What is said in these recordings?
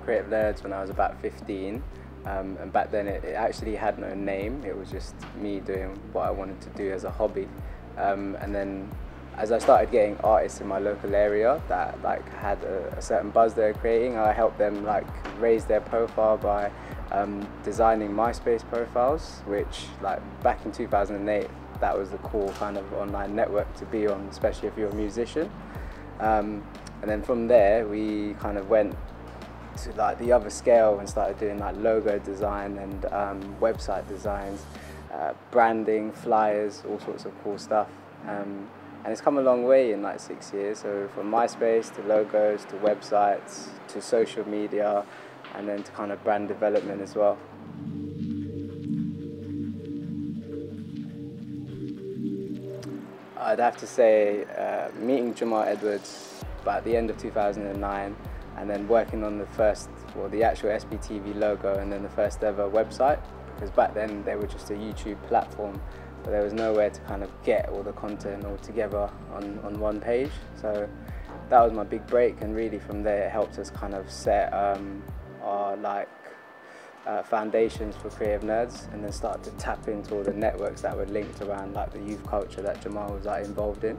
CREATIVENERDS when I was about 15, and back then it actually had no name. It was just me doing what I wanted to do as a hobby. And then as I started getting artists in my local area that like had a certain buzz they were creating, I helped them like raise their profile by designing MySpace profiles, which like back in 2008, that was the cool kind of online network to be on, especially if you're a musician. And then from there, we kind of went to like the other scale and started doing like logo design and website designs, branding, flyers, all sorts of cool stuff. And it's come a long way in like 6 years. So from MySpace to logos to websites to social media, and then to kind of brand development as well. I'd have to say meeting Jamal Edwards by the end of 2009, and then working on the actual SBTV logo, and then the first ever website, because back then they were just a YouTube platform, but there was nowhere to kind of get all the content all together on one page. So that was my big break, and really from there it helped us kind of set our foundations for Creative Nerds, and then start to tap into all the networks that were linked around like the youth culture that Jamal was like involved in.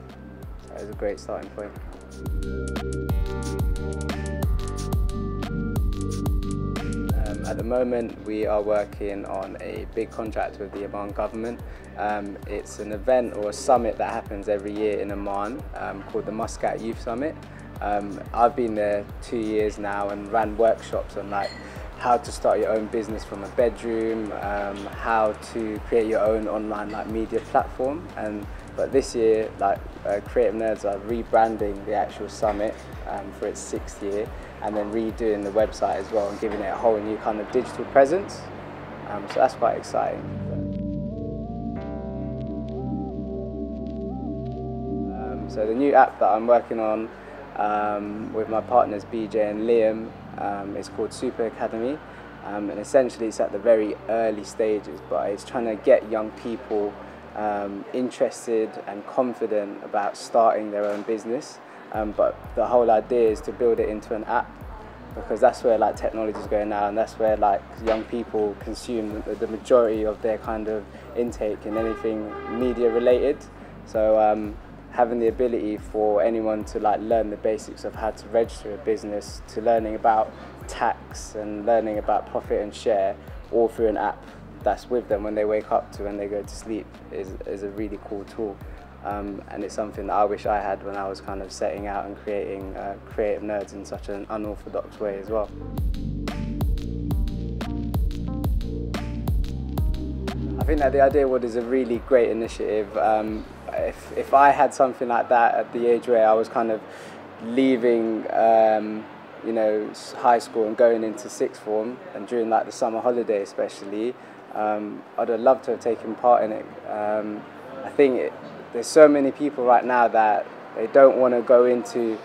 So it was a great starting point. At the moment we are working on a big contract with the Oman government. It's an event or a summit that happens every year in Oman called the Muscat Youth Summit. I've been there 2 years now and ran workshops on like how to start your own business from a bedroom, how to create your own online like media platform. But this year, like Creative Nerds are rebranding the actual summit for its 6th year, and then redoing the website as well and giving it a whole new kind of digital presence. So that's quite exciting. So the new app that I'm working on with my partners BJ and Liam is called Super Academy, and essentially it's at the very early stages, but it's trying to get young people interested and confident about starting their own business. But the whole idea is to build it into an app, because that's where like technology is going now, and that's where like young people consume the majority of their kind of intake in anything media related. So having the ability for anyone to like learn the basics of how to register a business, to learning about tax and learning about profit and share, all through an app that's with them when they wake up to when they go to sleep, is a really cool tool. And it's something that I wish I had when I was kind of setting out and creating Creative Nerds in such an unorthodox way as well. I think that the Idea Award is a really great initiative. If I had something like that at the age where I was kind of leaving you know, high school and going into sixth form, and during like the summer holiday especially, I'd have loved to have taken part in it. I think there's so many people right now that they don't want to go into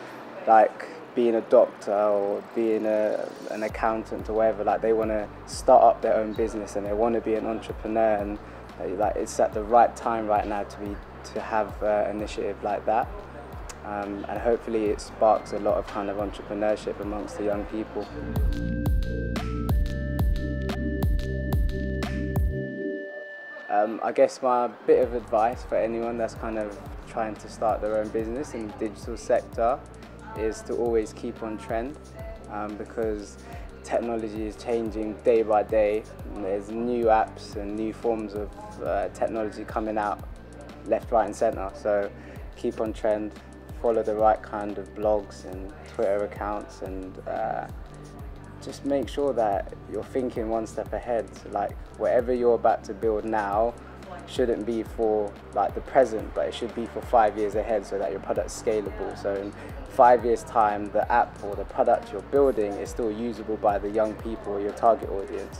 like being a doctor or being an accountant or whatever. Like they want to start up their own business and they want to be an entrepreneur, and like it's at the right time right now to have an initiative like that. And hopefully it sparks a lot of kind of entrepreneurship amongst the young people. I guess my bit of advice for anyone that's kind of trying to start their own business in the digital sector is to always keep on trend, because technology is changing day by day, and there's new apps and new forms of technology coming out left, right and centre. So keep on trend, follow the right kind of blogs and Twitter accounts, and just make sure that you're thinking one step ahead. So like whatever you're about to build now shouldn't be for like the present, but it should be for 5 years ahead, so that your product's scalable. So in 5 years time, the app or the product you're building is still usable by the young people or your target audience.